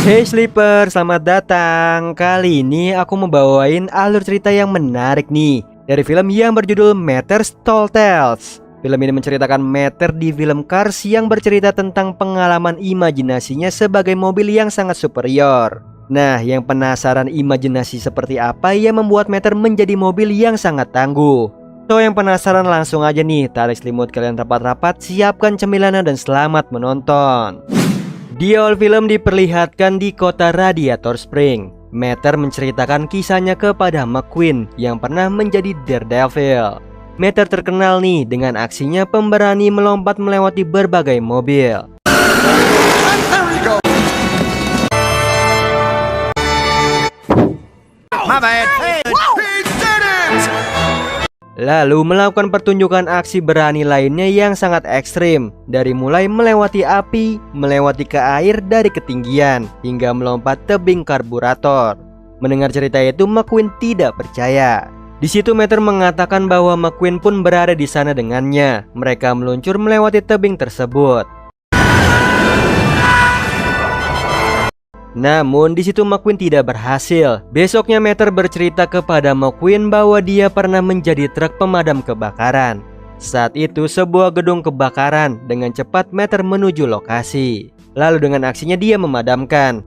Hey Sleeper, selamat datang. Kali ini aku membawain alur cerita yang menarik nih dari film yang berjudul Matters Tall Tales. Film ini menceritakan Matter di film Cars yang bercerita tentang pengalaman imajinasinya sebagai mobil yang sangat superior. Nah, yang penasaran imajinasi seperti apa yang membuat Matter menjadi mobil yang sangat tangguh? So, yang penasaran langsung aja nih, tarik selimut kalian rapat-rapat, siapkan cemilannya dan selamat menonton. Di awal film diperlihatkan di kota Radiator Spring. Matter menceritakan kisahnya kepada McQueen yang pernah menjadi Daredevil. Matter terkenal nih dengan aksinya pemberani melompat melewati berbagai mobil. Lalu melakukan pertunjukan aksi berani lainnya yang sangat ekstrim, dari mulai melewati api, melewati ke air dari ketinggian, hingga melompat tebing karburator. Mendengar cerita itu, McQueen tidak percaya. Di situ Matter mengatakan bahwa McQueen pun berada di sana dengannya. Mereka meluncur melewati tebing tersebut. Namun di situ McQueen tidak berhasil. Besoknya Matter bercerita kepada McQueen bahwa dia pernah menjadi truk pemadam kebakaran. Saat itu sebuah gedung kebakaran. Dengan cepat Matter menuju lokasi. Lalu dengan aksinya dia memadamkan.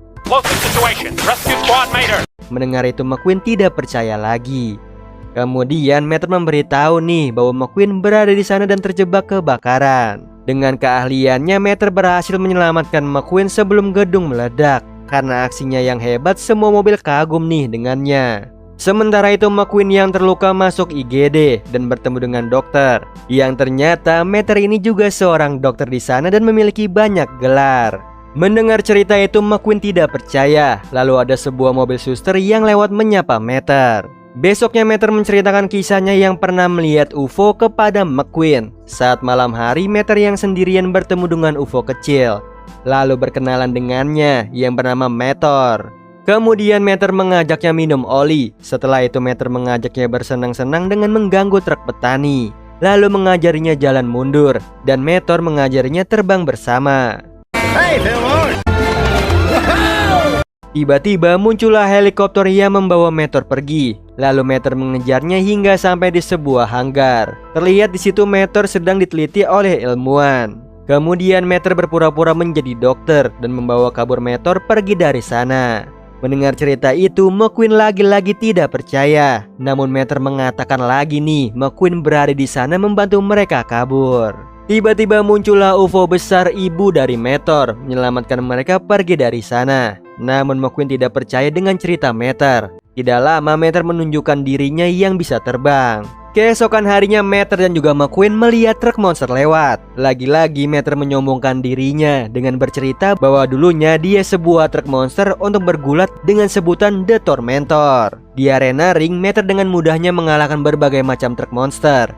Mendengar itu McQueen tidak percaya lagi. Kemudian Matter memberitahu nih bahwa McQueen berada di sana dan terjebak kebakaran. Dengan keahliannya Matter berhasil menyelamatkan McQueen sebelum gedung meledak. Karena aksinya yang hebat, semua mobil kagum nih dengannya. Sementara itu McQueen yang terluka masuk IGD dan bertemu dengan dokter. Yang ternyata Matter ini juga seorang dokter di sana dan memiliki banyak gelar. Mendengar cerita itu McQueen tidak percaya. Lalu ada sebuah mobil suster yang lewat menyapa Matter. Besoknya Matter menceritakan kisahnya yang pernah melihat UFO kepada McQueen. Saat malam hari Matter yang sendirian bertemu dengan UFO kecil. Lalu berkenalan dengannya yang bernama Matter. Kemudian Matter mengajaknya minum oli. Setelah itu Matter mengajaknya bersenang-senang dengan mengganggu truk petani. Lalu mengajarinya jalan mundur. Dan Matter mengajarinya terbang bersama. Tiba-tiba muncullah helikopter yang membawa Matter pergi. Lalu Matter mengejarnya hingga sampai di sebuah hanggar. Terlihat di situ Matter sedang diteliti oleh ilmuwan. Kemudian Matter berpura-pura menjadi dokter dan membawa kabur Matter pergi dari sana. Mendengar cerita itu McQueen lagi-lagi tidak percaya. Namun Matter mengatakan lagi nih, McQueen berada di sana membantu mereka kabur. Tiba-tiba muncullah UFO besar ibu dari Matter, menyelamatkan mereka pergi dari sana. Namun McQueen tidak percaya dengan cerita Matter. Tidak lama Matter menunjukkan dirinya yang bisa terbang. Keesokan harinya Matter dan juga McQueen melihat truk monster lewat. Lagi-lagi Matter menyombongkan dirinya dengan bercerita bahwa dulunya dia sebuah truk monster untuk bergulat dengan sebutan The Tormentor. Di arena ring, Matter dengan mudahnya mengalahkan berbagai macam truk monster.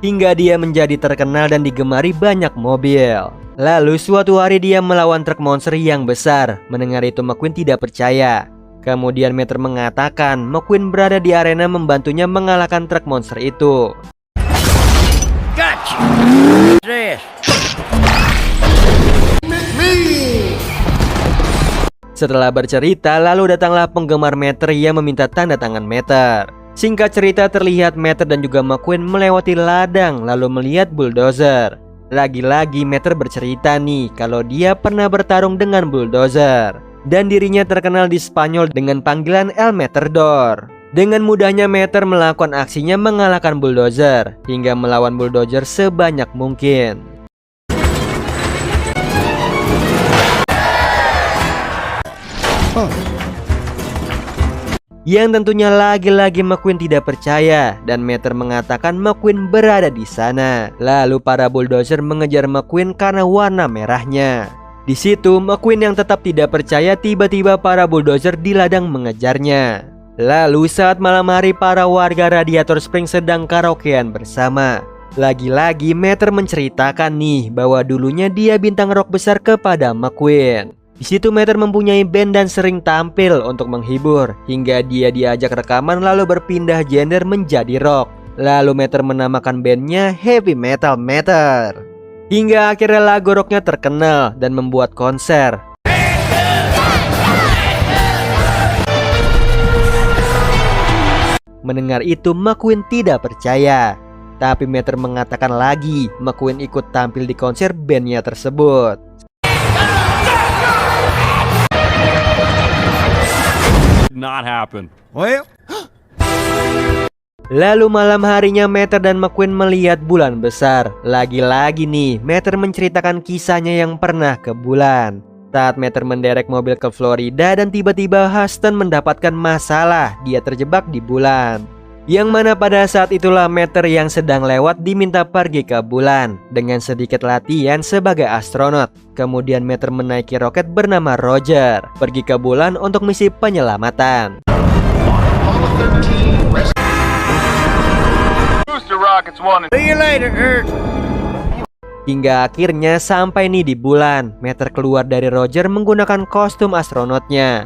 Hingga dia menjadi terkenal dan digemari banyak mobil. Lalu suatu hari dia melawan truk monster yang besar. Mendengar itu McQueen tidak percaya. Kemudian Matter mengatakan McQueen berada di arena membantunya mengalahkan truk monster itu. Setelah bercerita, lalu datanglah penggemar Matter yang meminta tanda tangan Matter. Singkat cerita, terlihat Matter dan juga McQueen melewati ladang lalu melihat bulldozer. Lagi-lagi Matter bercerita nih kalau dia pernah bertarung dengan bulldozer. Dan dirinya terkenal di Spanyol dengan panggilan El Matador. Dengan mudahnya Matter melakukan aksinya mengalahkan bulldozer hingga melawan bulldozer sebanyak mungkin. Yang tentunya lagi-lagi McQueen tidak percaya dan Matter mengatakan McQueen berada di sana. Lalu para bulldozer mengejar McQueen karena warna merahnya. Di situ McQueen yang tetap tidak percaya, tiba-tiba para bulldozer di ladang mengejarnya. Lalu saat malam hari para warga Radiator Spring sedang karaokean bersama. Lagi-lagi Matter menceritakan nih bahwa dulunya dia bintang rock besar kepada McQueen. Di situ Meter mempunyai band dan sering tampil untuk menghibur, hingga dia diajak rekaman lalu berpindah genre menjadi rock. Lalu Meter menamakan bandnya Heavy Metal Meter. Hingga akhirnya lagu rocknya terkenal dan membuat konser. Mendengar itu McQueen tidak percaya. Tapi Meter mengatakan lagi McQueen ikut tampil di konser bandnya tersebut. Not happen. Well, Lalu malam harinya Meter dan McQueen melihat bulan besar. Lagi-lagi nih Meter menceritakan kisahnya yang pernah ke bulan. Saat Meter menderek mobil ke Florida dan tiba-tiba Huston mendapatkan masalah. Dia terjebak di bulan. Yang mana pada saat itulah Meter yang sedang lewat diminta pergi ke bulan dengan sedikit latihan sebagai astronot. Kemudian Meter menaiki roket bernama Roger, pergi ke bulan untuk misi penyelamatan. see you later, Earth. Hingga akhirnya sampai nih di bulan. Meter keluar dari Roger menggunakan kostum astronotnya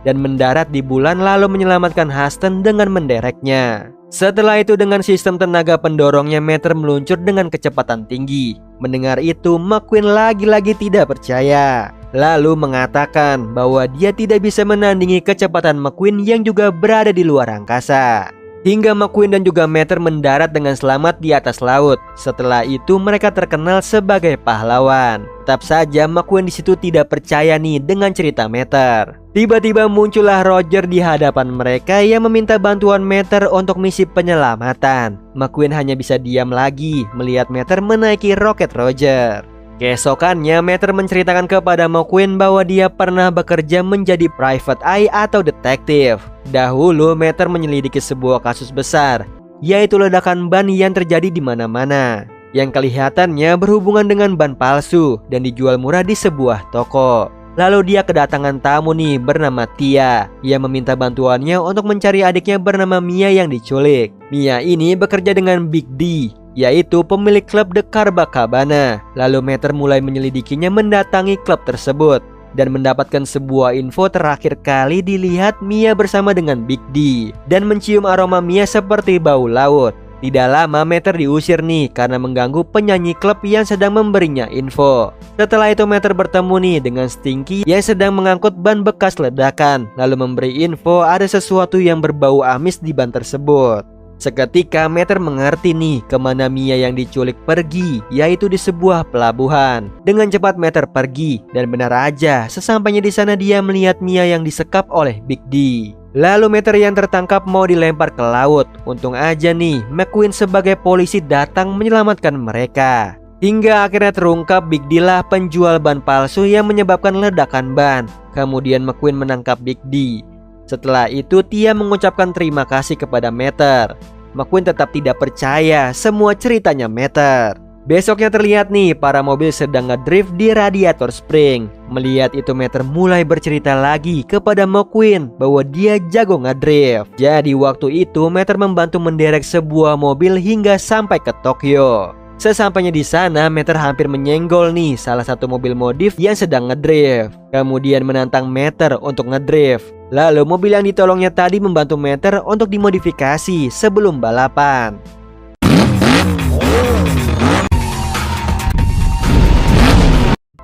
dan mendarat di bulan lalu menyelamatkan Huston dengan mendereknya. Setelah itu dengan sistem tenaga pendorongnya Meter meluncur dengan kecepatan tinggi. Mendengar itu McQueen lagi-lagi tidak percaya. Lalu mengatakan bahwa dia tidak bisa menandingi kecepatan McQueen yang juga berada di luar angkasa. Hingga McQueen dan juga Meter mendarat dengan selamat di atas laut. Setelah itu mereka terkenal sebagai pahlawan. Tetap saja McQueen di situ tidak percaya nih dengan cerita Meter. Tiba-tiba muncullah Roger di hadapan mereka yang meminta bantuan Meter untuk misi penyelamatan. McQueen hanya bisa diam lagi melihat Meter menaiki roket Roger. Keesokannya Meter menceritakan kepada McQueen bahwa dia pernah bekerja menjadi private eye atau detektif. Dahulu Meter menyelidiki sebuah kasus besar, yaitu ledakan ban yang terjadi di mana-mana, yang kelihatannya berhubungan dengan ban palsu dan dijual murah di sebuah toko. Lalu dia kedatangan tamu nih bernama Tia. Ia meminta bantuannya untuk mencari adiknya bernama Mia yang diculik. Mia ini bekerja dengan Big D, yaitu pemilik klub The Copacabana. Lalu Meter mulai menyelidikinya mendatangi klub tersebut dan mendapatkan sebuah info terakhir kali dilihat Mia bersama dengan Big D dan mencium aroma Mia seperti bau laut. Tidak lama Meter diusir nih karena mengganggu penyanyi klub yang sedang memberinya info. Setelah itu Meter bertemu nih dengan Stinky yang sedang mengangkut ban bekas ledakan, lalu memberi info ada sesuatu yang berbau amis di ban tersebut. Seketika Meter mengerti nih kemana Mia yang diculik pergi, yaitu di sebuah pelabuhan. Dengan cepat Meter pergi dan benar aja sesampainya di sana dia melihat Mia yang disekap oleh Big D. Lalu Meter yang tertangkap mau dilempar ke laut. Untung aja nih McQueen sebagai polisi datang menyelamatkan mereka. Hingga akhirnya terungkap Big D lah penjual ban palsu yang menyebabkan ledakan ban. Kemudian McQueen menangkap Big D. Setelah itu Tia mengucapkan terima kasih kepada Meter. McQueen tetap tidak percaya semua ceritanya Meter. Besoknya terlihat nih para mobil sedang ngedrift di Radiator Spring. Melihat itu Meter mulai bercerita lagi kepada McQueen bahwa dia jago ngedrift. Jadi waktu itu Meter membantu menderek sebuah mobil hingga sampai ke Tokyo. Sesampainya di sana Meter hampir menyenggol nih salah satu mobil modif yang sedang ngedrift. Kemudian menantang Meter untuk ngedrift. Lalu mobil yang ditolongnya tadi membantu Meter untuk dimodifikasi sebelum balapan.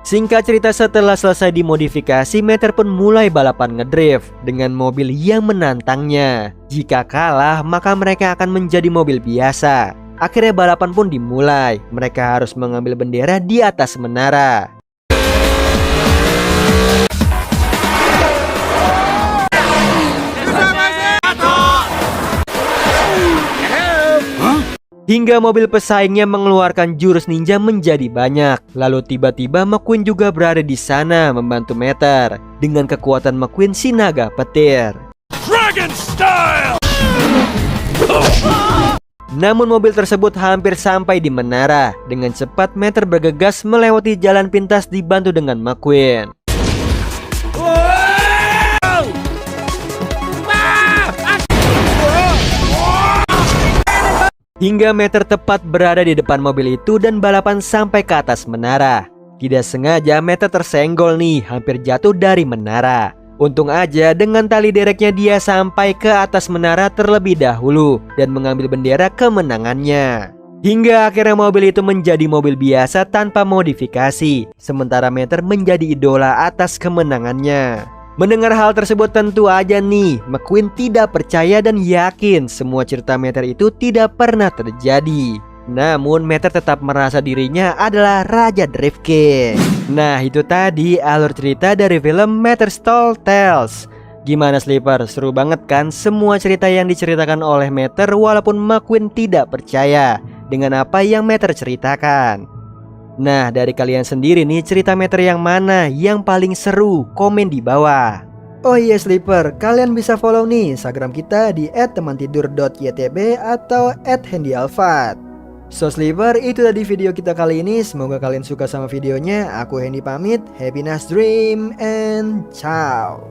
Singkat cerita setelah selesai dimodifikasi Meter pun mulai balapan ngedrift dengan mobil yang menantangnya. Jika kalah maka mereka akan menjadi mobil biasa. Akhirnya balapan pun dimulai. Mereka harus mengambil bendera di atas menara. Hingga mobil pesaingnya mengeluarkan jurus ninja menjadi banyak. Lalu tiba-tiba McQueen juga berada di sana membantu Meter. Dengan kekuatan McQueen si naga petir. Dragon style! Namun mobil tersebut hampir sampai di menara. Dengan cepat Meter bergegas melewati jalan pintas dibantu dengan McQueen. Hingga Meter tepat berada di depan mobil itu dan balapan sampai ke atas menara. Tidak sengaja Meter tersenggol nih, hampir jatuh dari menara. Untung aja dengan tali dereknya dia sampai ke atas menara terlebih dahulu dan mengambil bendera kemenangannya. Hingga akhirnya mobil itu menjadi mobil biasa tanpa modifikasi, sementara Meter menjadi idola atas kemenangannya. Mendengar hal tersebut tentu aja nih McQueen tidak percaya dan yakin semua cerita Meter itu tidak pernah terjadi. Namun Meter tetap merasa dirinya adalah Raja Drift King. Nah itu tadi alur cerita dari film Matter's Tall Tales. Gimana Sleeper? Seru banget kan semua cerita yang diceritakan oleh Meter walaupun McQueen tidak percaya dengan apa yang Meter ceritakan. Nah dari kalian sendiri nih cerita Meter yang mana yang paling seru? Komen di bawah. Oh iya Sleeper, kalian bisa follow nih Instagram kita di @temantidur.ytb atau @handyalfat. So Sleeper, itu tadi video kita kali ini. Semoga kalian suka sama videonya. Aku Hendy pamit. Happy nice dream and ciao.